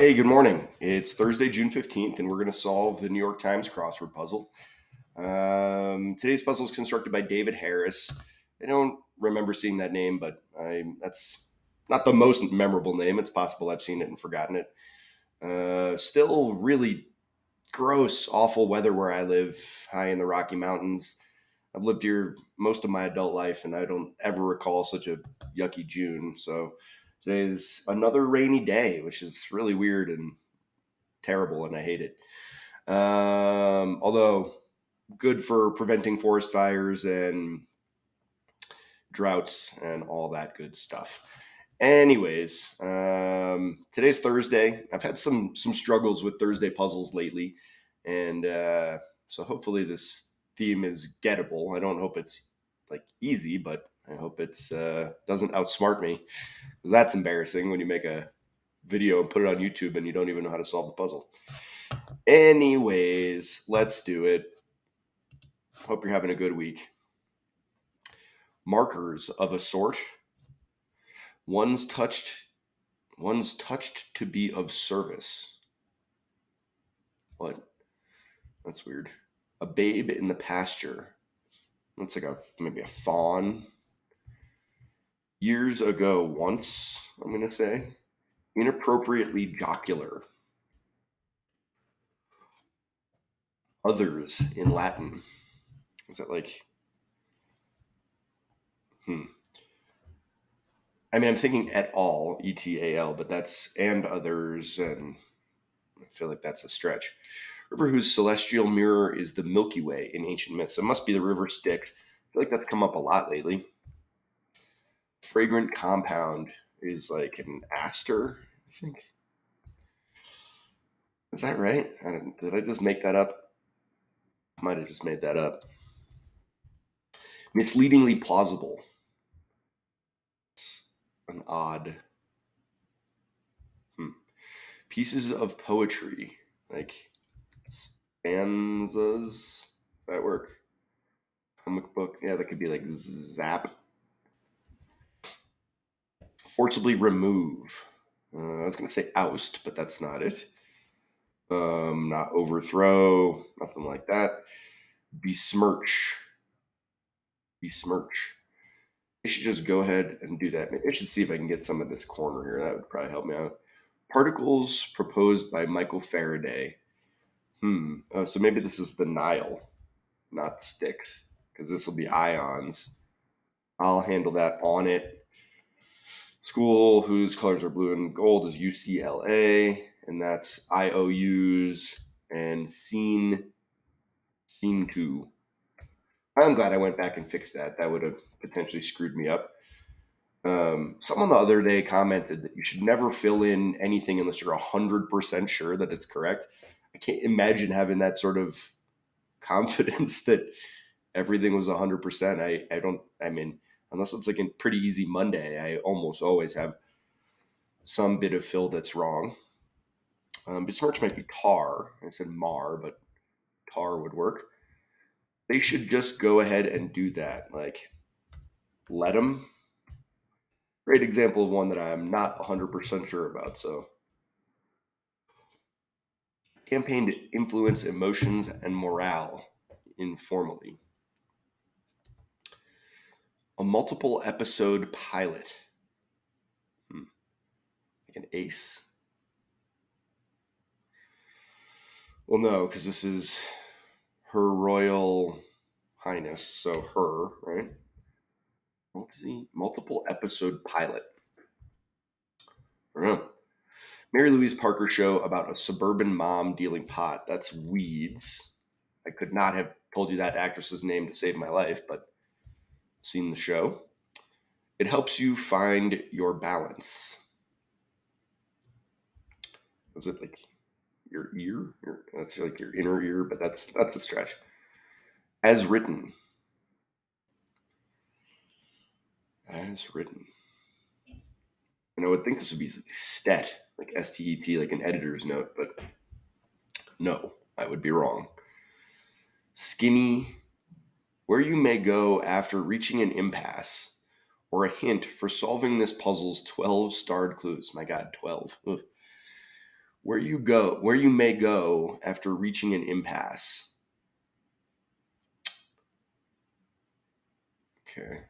Hey, good morning. It's Thursday, June 15th, and we're going to solve the New York Times crossword puzzle. Today's puzzle is constructed by David Harris. I don't remember seeing that name, but that's not the most memorable name. It's possible I've seen it and forgotten it. Still really gross, awful weather where I live, high in the Rocky Mountains. I've lived here most of my adult life, and I don't ever recall such a yucky June. So today's another rainy day, which is really weird and terrible, and I hate it. Although good for preventing forest fires and droughts and all that good stuff. Anyways, today's Thursday. I've had some struggles with Thursday puzzles lately, and so hopefully this theme is gettable. I don't hope it's like easy, but I hope it's doesn't outsmart me, because that's embarrassing when you make a video and put it on YouTube and you don't even know how to solve the puzzle. Anyways, let's do it. Hope you're having a good week. Markers of a sort. One's touched to be of service. What? That's weird. A babe in the pasture. That's like maybe a fawn. Years ago, once, I'm going to say. Inappropriately jocular. Others in Latin. Is that like... I mean, I'm thinking et al, E-T-A-L, but that's and others, and I feel like that's a stretch. River whose celestial mirror is the Milky Way in ancient myths. It must be the river Styx. I feel like that's come up a lot lately. Fragrant compound is like an aster, I think. Is that right? Did I just make that up? I might have just made that up. Misleadingly plausible. It's an odd. Pieces of poetry, like stanzas. That work? Comic book. Yeah, that could be like zap. Forcibly remove. I was going to say oust, but that's not it. Not overthrow. Nothing like that. Besmirch. Besmirch. I should just go ahead and do that. Maybe I should see if I can get some of this corner here. That would probably help me out. Particles proposed by Michael Faraday. So maybe this is the Nile, not Styx, because this will be ions. I'll handle that on it. School whose colors are blue and gold is UCLA, and that's IOUs and scene 2. I'm glad I went back and fixed that. That would have potentially screwed me up. Someone the other day commented that you should never fill in anything unless you're 100% sure that it's correct. I can't imagine having that sort of confidence that everything was 100%. I mean, unless it's like a pretty easy Monday, I almost always have some bit of fill that's wrong. Besmirch might be tar. I said mar, but tar would work. They should just go ahead and do that. Like, let them. Great example of one that I'm not 100% sure about. So, campaign to influence emotions and morale informally. A multiple episode pilot. Like an ace. Well, no, because this is Her Royal Highness, so her, right? Let's see. Multiple episode pilot. I don't know. Mary Louise Parker show about a suburban mom dealing pot. That's Weeds. I could not have told you that actress's name to save my life, but seen the show. It helps you find your balance. Was it like your ear? That's like your inner ear, but that's a stretch. As written. As written. And I would think this would be stet, like S-T-E-T, like an editor's note, but no, I would be wrong. Skinny, where you may go after reaching an impasse, or a hint for solving this puzzle's 12 starred clues. My God, 12. Ugh. Where you may go after reaching an impasse. Okay.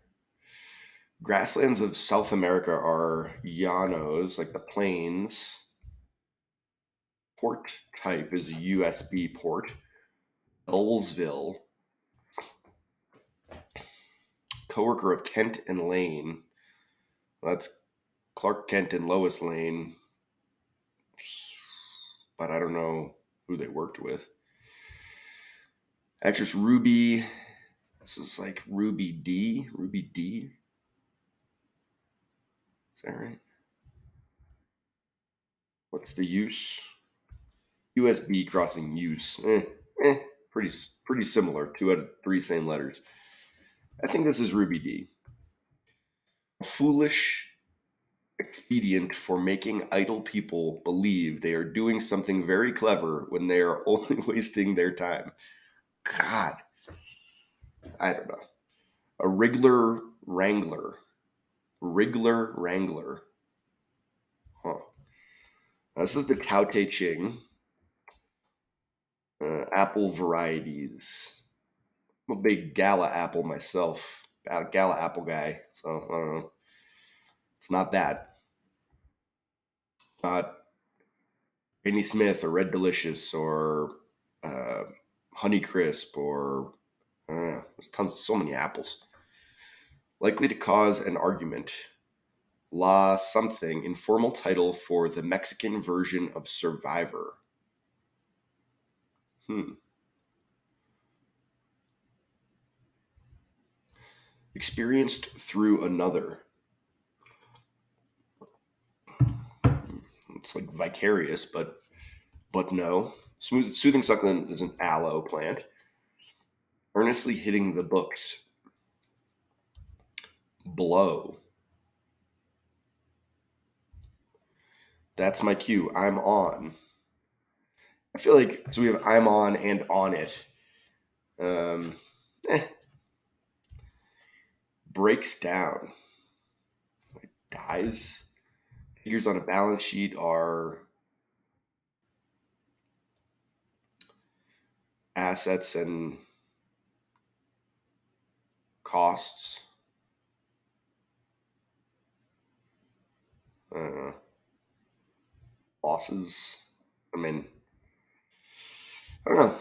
Grasslands of South America are llanos, like the plains. Port type is a USB port. Earlsville. Coworker of Kent and Lane. That's Clark Kent and Lois Lane, but I don't know who they worked with. Actress Ruby. This is like Ruby D. Ruby D. Is that right? What's the use? USB crossing use. Pretty similar. 2 out of 3 same letters. I think this is Ruby D. Foolish expedient for making idle people believe they are doing something very clever when they are only wasting their time. God, I don't know. A Wriggler Wrangler. Wriggler Wrangler. Huh. This is the Tao Te Ching. Apple varieties. I'm a big Gala apple myself. Gala apple guy. So, I don't know. It's not that. It's not Granny Smith or Red Delicious or Honey Crisp or I don't know. There's so many apples. Likely to cause an argument. La something, informal title for the Mexican version of Survivor. Experienced through another. It's like vicarious, but no. Soothing succulent is an aloe plant. Earnestly hitting the books. Blow. That's my cue. I'm on. I feel like so we have I'm on and on it. Breaks down. Like dies. Figures on a balance sheet are assets and costs. I don't know. Losses. I mean, I don't know.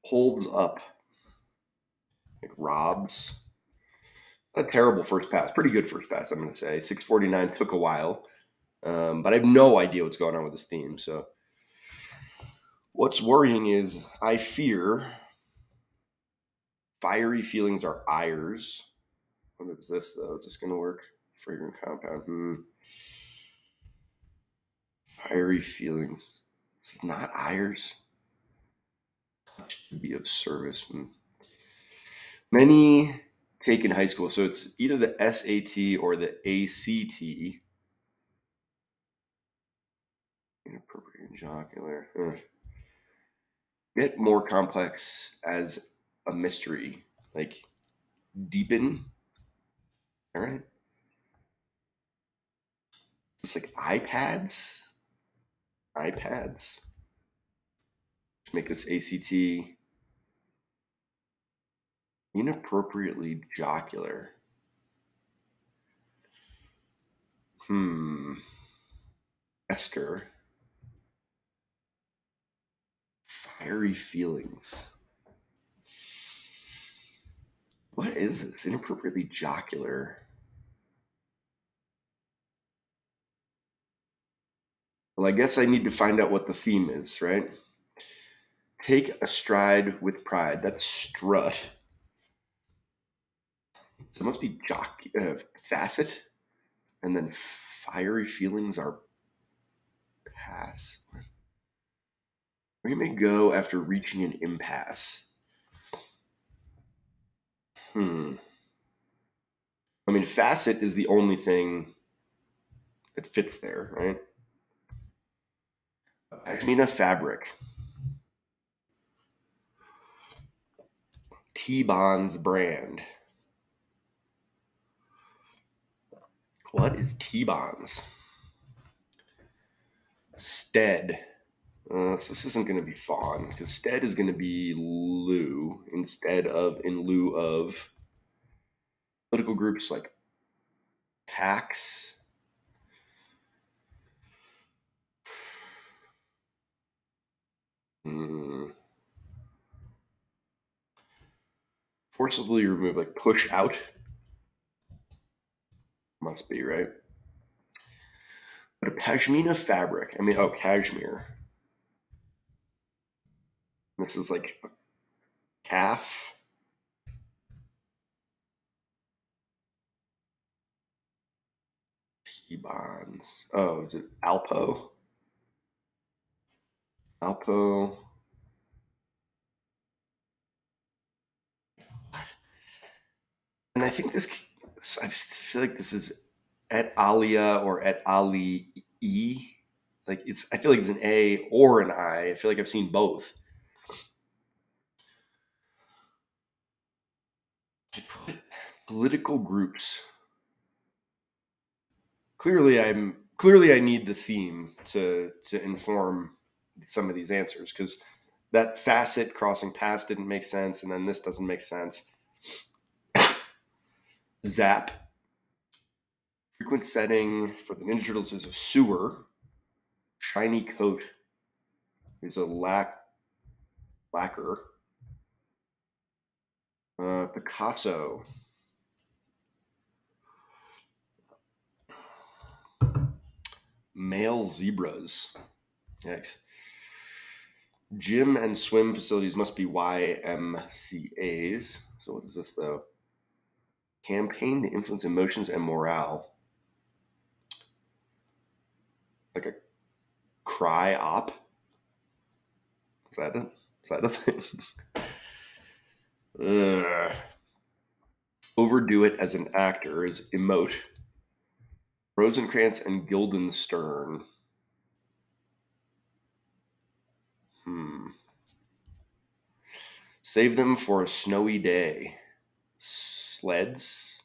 Holds up. Like robs. A terrible first pass. Pretty good first pass, I'm going to say. 649 took a while. But I have no idea what's going on with this theme. So what's worrying is I fear fiery feelings are ires. What is this, though? Is this going to work? Fragrant compound. Fiery feelings. This is not ires. Touch to be of service. Many take in high school. So it's either the SAT or the ACT. Inappropriate and jocular. Get more complex as a mystery. Like deepen. All right. It's like iPads. iPads. Make this ACT. Inappropriately jocular. Esther. Fiery feelings. What is this? Inappropriately jocular. Well, I guess I need to find out what the theme is, right? Take a stride with pride. That's strut. So it must be facet. And then fiery feelings are pass. Where you may go after reaching an impasse. I mean, facet is the only thing that fits there, right? Pashmina fabric. T-Bonds brand. What is T-Bonds? Stead. So this isn't going to be fawn because stead is going to be lieu instead of in lieu of political groups like PACs. Forcibly remove, like push out. Must be, right? But a pashmina fabric. I mean, oh, cashmere. This is like a calf. T-bonds. Oh, is it Alpo? Alpo. What? And I think this, I feel like this is et alia or et ali e. Like it's, I feel like it's an A or an I. I feel like I've seen both. I put political groups. Clearly I need the theme to inform some of these answers because that facet crossing past didn't make sense, and then this doesn't make sense. Zap. Frequent setting for the Ninja Turtles is a sewer. Shiny coat is a lacquer. Picasso. Male zebras. Yikes. Gym and swim facilities must be YMCAs. So what is this though? Campaign to influence emotions and morale. Like a cry op. Is that it? Is that a thing? Overdo it as an actor is emote. Rosencrantz and Guildenstern. Save them for a snowy day. Sleds.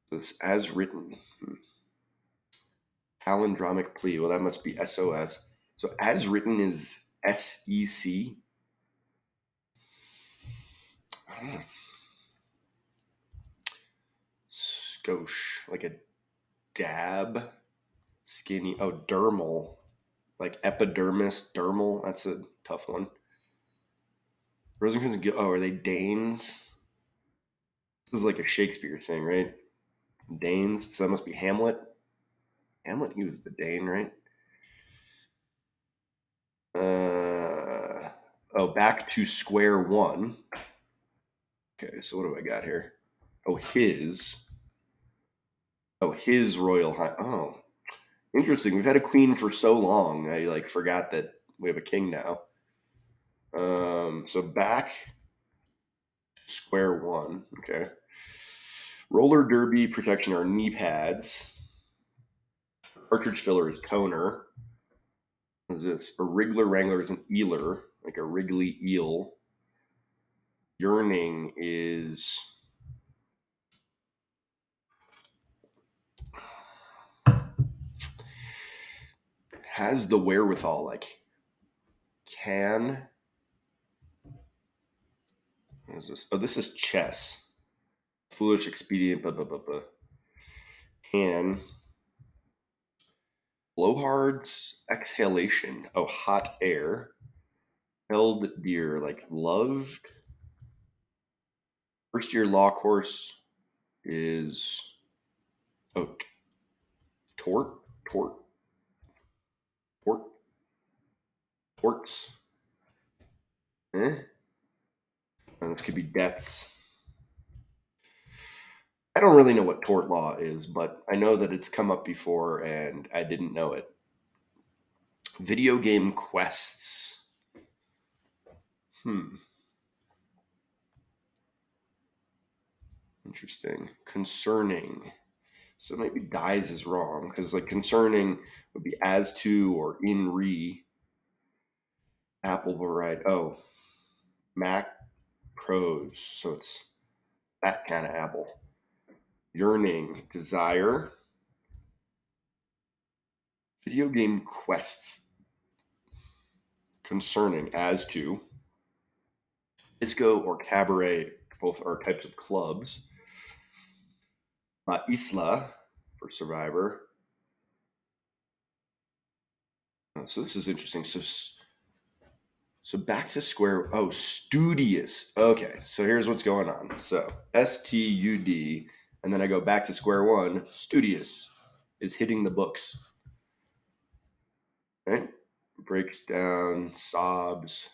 This as written. Palindromic plea. Well, that must be SOS. So as written is SEC. I don't know. Skosh. Like a dab. Skinny. Oh, dermal. Like epidermis, dermal. That's a tough one. Rosencrantz and oh, are they Danes? This is like a Shakespeare thing, right? Danes. So that must be Hamlet. Hamlet, he was the Dane, right? Oh, back to square one. Okay, so what do I got here? Oh, his royal high. Oh, interesting. We've had a queen for so long. I like forgot that we have a king now. So back to square one. Okay. Roller derby protection are knee pads. Cartridge filler is toner. What is this? A wriggler wrangler is an eeler, like a wriggly eel. Yearning is has the wherewithal, like can. What is this? Oh, this is chess. Foolish expedient, blah, blah, blah, blah. Can. Blowhard's exhalation. Oh, hot air. Held dear, like loved. First year law course is torts. And this could be debts. I don't really know what tort law is, but I know that it's come up before and I didn't know it. Video game quests. Interesting. Concerning. So maybe dies is wrong because like concerning would be as to or in re. Apple variety. Oh, Mac Pros. So it's that kind of apple. Yearning, desire. Video game quests concerning as to disco or cabaret, both are types of clubs. Isla for Survivor. So this is interesting. So back to square. Oh, studious. Okay, so here's what's going on. So STUD, and then I go back to square one. Studious is hitting the books. Right? Breaks down, sobs.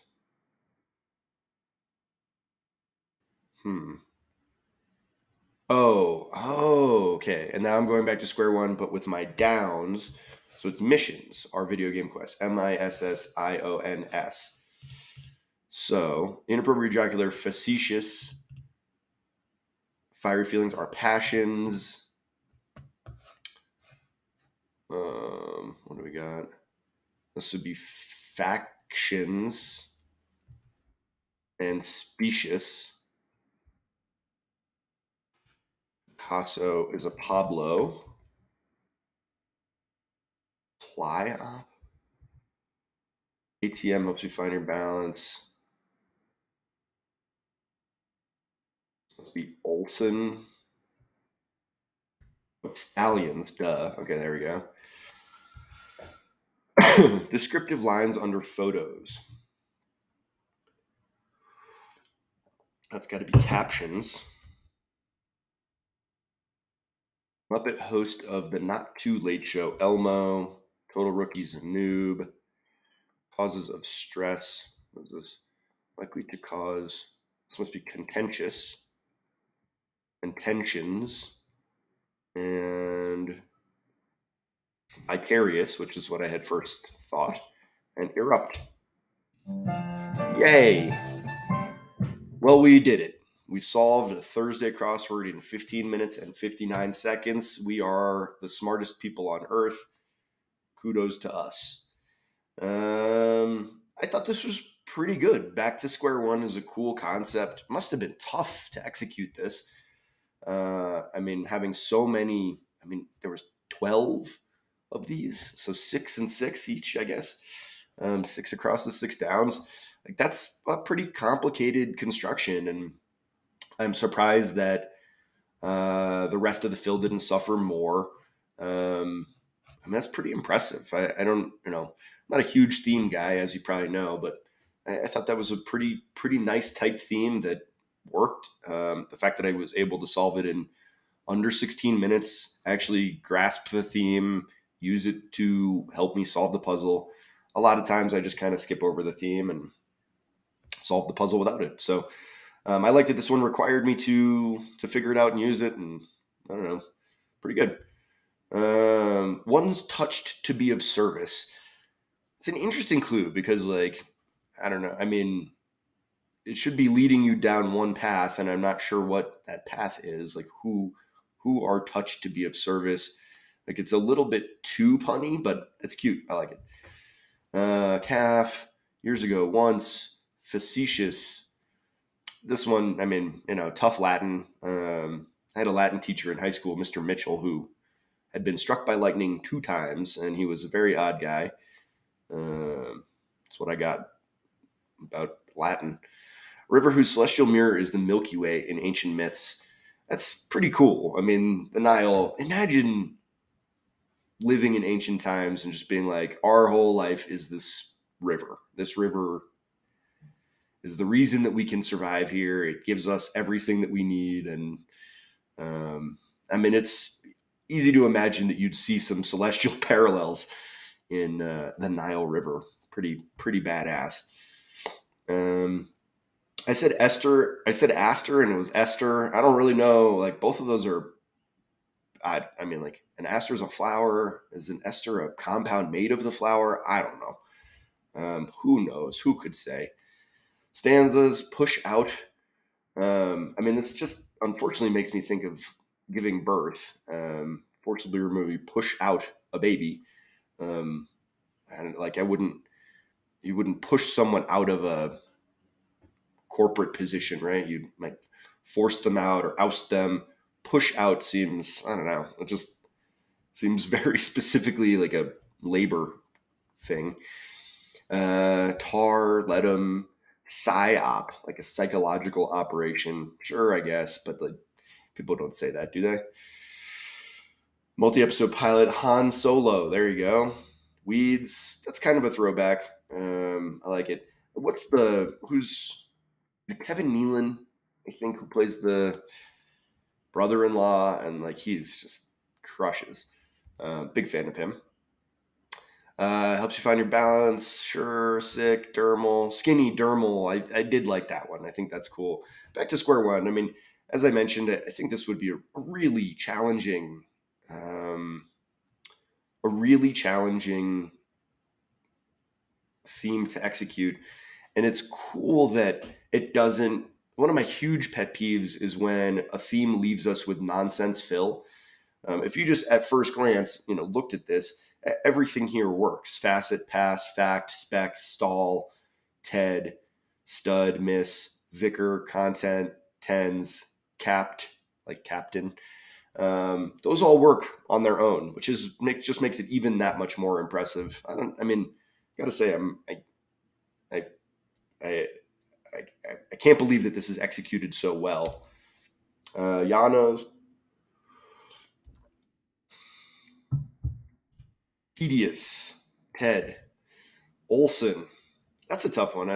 Oh, okay. And now I'm going back to square one, but with my downs. So it's missions, our video game quest. MISSIONS. So inappropriate, jocular, facetious. Fiery feelings are passions. What do we got? This would be factions and specious. Picasso is a Pablo. Ply-op. ATM helps you find your balance. Must be Olson. Stallions, duh. Okay, there we go. Descriptive lines under photos. That's got to be captions. Muppet host of the Not Too Late Show, Elmo. Total Rookie's a noob. Causes of stress. What is this? Likely to cause. This must be contentious. Intentions. And vicarious, which is what I had first thought. And erupt. Yay! Well, we did it. We solved a Thursday crossword in 15 minutes and 59 seconds. We are the smartest people on earth. Kudos to us. I thought this was pretty good. Back to square one is a cool concept. Must have been tough to execute this. I mean, having so many, there was 12 of these. So 6 and 6 each, I guess. 6 across the 6 downs. Like, that's a pretty complicated construction, and I'm surprised that the rest of the field didn't suffer more. That's pretty impressive. I don't, I'm not a huge theme guy, as you probably know, but I thought that was a pretty nice type theme that worked. The fact that I was able to solve it in under 16 minutes, actually grasp the theme, use it to help me solve the puzzle. A lot of times I just kind of skip over the theme and solve the puzzle without it. So I like that this one required me to figure it out and use it, and I don't know, pretty good. One's touched to be of service. It's an interesting clue because, like, I don't know. It should be leading you down one path, and I'm not sure what that path is. Like, who are touched to be of service. Like, it's a little bit too punny, but it's cute. I like it. Calf, years ago, once, facetious. This one, tough Latin. I had a Latin teacher in high school, Mr. Mitchell, who had been struck by lightning 2 times, and he was a very odd guy. That's what I got about Latin. River whose celestial mirror is the Milky Way in ancient myths. That's pretty cool. The Nile, imagine living in ancient times and just being like, our whole life is this river. This river is the reason that we can survive here. It gives us everything that we need. And it's easy to imagine that you'd see some celestial parallels in the Nile River. Pretty badass. I said Esther. I said Aster, and it was Esther. I don't really know. Like, both of those are. Like, an aster is a flower. Is an ester a compound made of the flower? I don't know. Who knows? Who could say? Stanzas, push out. It's just, unfortunately, makes me think of giving birth. Forcibly remove, push out a baby. And like, you wouldn't push someone out of a corporate position, right? You'd like force them out or oust them. Push out seems, I don't know, it just seems very specifically like a labor thing. Tar, let 'em, psyop, like a psychological operation. Sure, I guess, but like people don't say that, do they? Multi-episode pilot, Han Solo. There you go. Weeds. That's kind of a throwback. I like it. Who's Kevin Nealon? I think who plays the brother-in-law, and like he's just crushes. Big fan of him. Helps you find your balance. Sure. Sick. Dermal. Skinny. Dermal. I did like that one. I think that's cool. Back to square one. I mean, as I mentioned, I think this would be a really challenging, theme to execute. And it's cool that it doesn't. One of my huge pet peeves is when a theme leaves us with nonsense fill. If you just at first glance, looked at this, everything here works. Facet, pass, fact, spec, stall, TED, stud, miss, vicar, content, tens, capped, like captain. Those all work on their own, which just makes it even that much more impressive. Gotta say, I can't believe that this is executed so well. Janos, tedious, Ted, Olson. That's a tough one.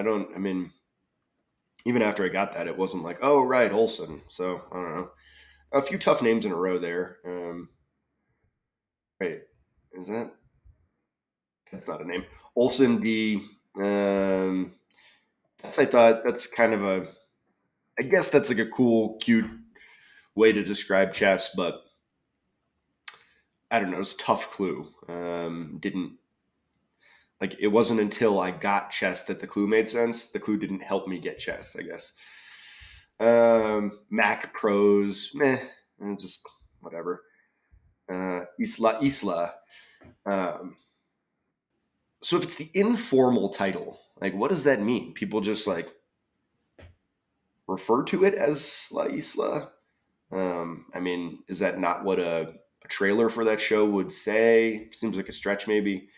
Even after I got that, it wasn't like, oh, right, Olson. So, I don't know. A few tough names in a row there. Wait, is that? That's not a name. Olson D. I thought that's kind of I guess that's like a cool, cute way to describe chess, but I don't know. It's a tough clue. It wasn't until I got chess that the clue made sense. The clue didn't help me get chess, I guess. Mac Pros, meh, just whatever. Isla. So if it's the informal title, like what does that mean? People just like refer to it as La Isla? Is that not what a trailer for that show would say? Seems like a stretch, maybe.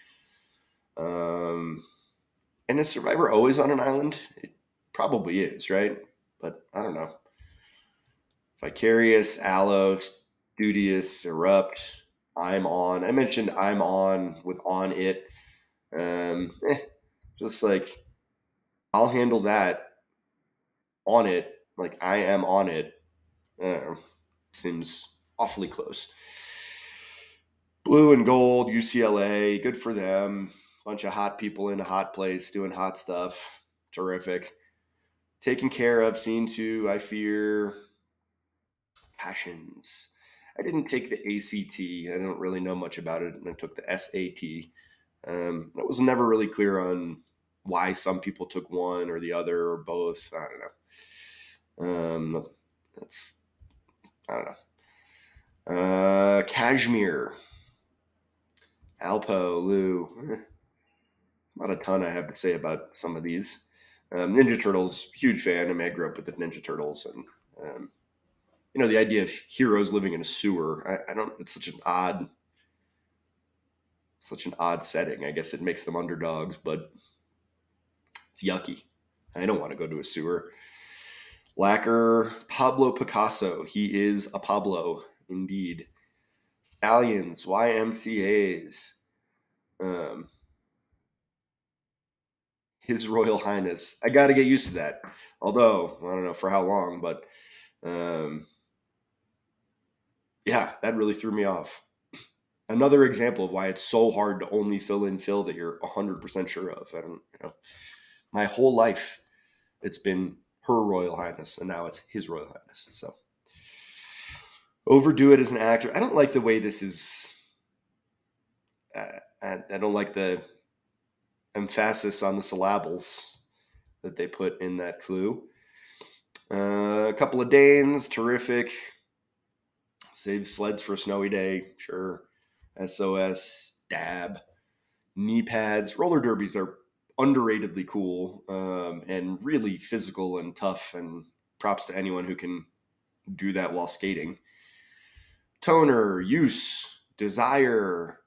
And is Survivor always on an island? It probably is, right? But I don't know. Vicarious, Aloe, Studious, Erupt, I'm On. I mentioned I'm On with On It. Just like, I'll handle that. On it, like I am on it. Seems awfully close. Blue and gold, UCLA, good for them. Bunch of hot people in a hot place doing hot stuff. Terrific. Taken care of, seen to, I fear. Passions. I didn't take the ACT. I don't really know much about it, and I took the SAT. I was never really clear on why some people took one or the other or both. I don't know. I don't know. Cashmere. Alpo, Lou. Not a ton I have to say about some of these. Ninja Turtles, huge fan. I grew up with the Ninja Turtles, and the idea of heroes living in a sewer. I don't. It's such an odd setting. I guess it makes them underdogs, but it's yucky. I don't want to go to a sewer. Lacquer, Pablo Picasso. He is a Pablo, indeed. Stallions, YMCAs. His Royal Highness. I got to get used to that. Although, I don't know for how long, but yeah, that really threw me off. Another example of why it's so hard to only fill in Phil that you're 100% sure of. My whole life, it's been Her Royal Highness, and now it's His Royal Highness. So overdo it as an actor. I don't like the way this is. I don't like the emphasis on the syllables that they put in that clue. A couple of Danes, terrific. Save sleds for a snowy day, sure. SOS, dab. Knee pads. Roller derbies are underratedly cool and really physical and tough, and props to anyone who can do that while skating. Toner, use, desire,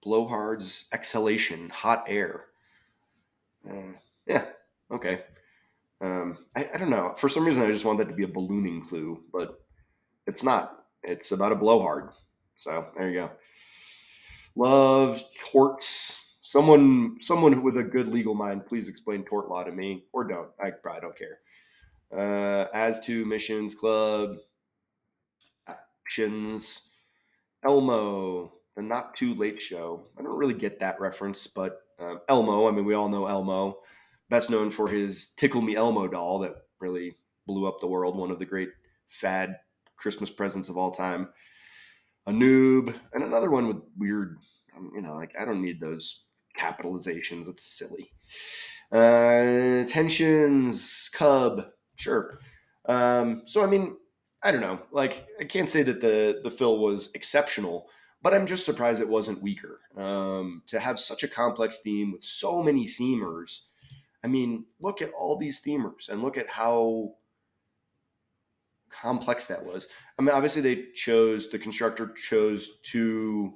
Blowhard's exhalation, hot air. Yeah, okay. I don't know. For some reason, I just want that to be a ballooning clue, but it's not. It's about a blowhard. So there you go. Love torts. Someone with a good legal mind, please explain tort law to me, or don't. I probably don't care. As to missions, club, actions, Elmo, the Not Too Late Show. I don't really get that reference, but Elmo. I mean, we all know Elmo, best known for his Tickle Me Elmo doll that really blew up the world. One of the great fad Christmas presents of all time. A noob, and another one with weird, like I don't need those capitalizations. It's silly. Tensions, Cub, sure. So I mean, I don't know. Like I can't say that the fill was exceptional, but I'm just surprised it wasn't weaker. To have such a complex theme with so many themers. I mean, look at all these themers and look at how complex that was. I mean, obviously the constructor chose two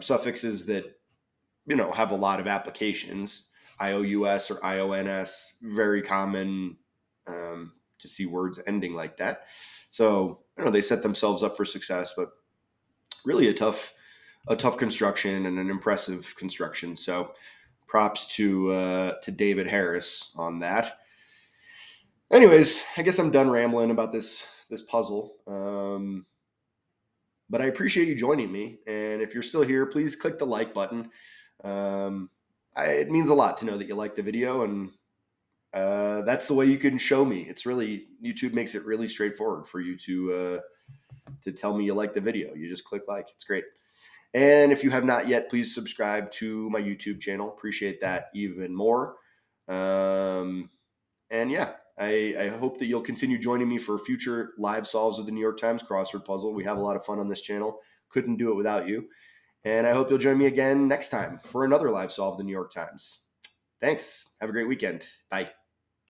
suffixes that have a lot of applications. IOUS or IONS, very common to see words ending like that. So they set themselves up for success, but really a tough construction and an impressive construction. So props to David Harris on that. Anyways, I guess I'm done rambling about this puzzle. But I appreciate you joining me. And if you're still here, please click the like button. It means a lot to know that you like the video, and that's the way you can show me. It's really, YouTube makes it really straightforward for you to tell me you like the video. You just click like. It's great. And if you have not yet, please subscribe to my YouTube channel. Appreciate that even more. And yeah, I hope that you'll continue joining me for future live solves of the New York Times crossword puzzle. We have a lot of fun on this channel. Couldn't do it without you. And I hope you'll join me again next time for another live solve of the New York Times. Thanks. Have a great weekend. Bye.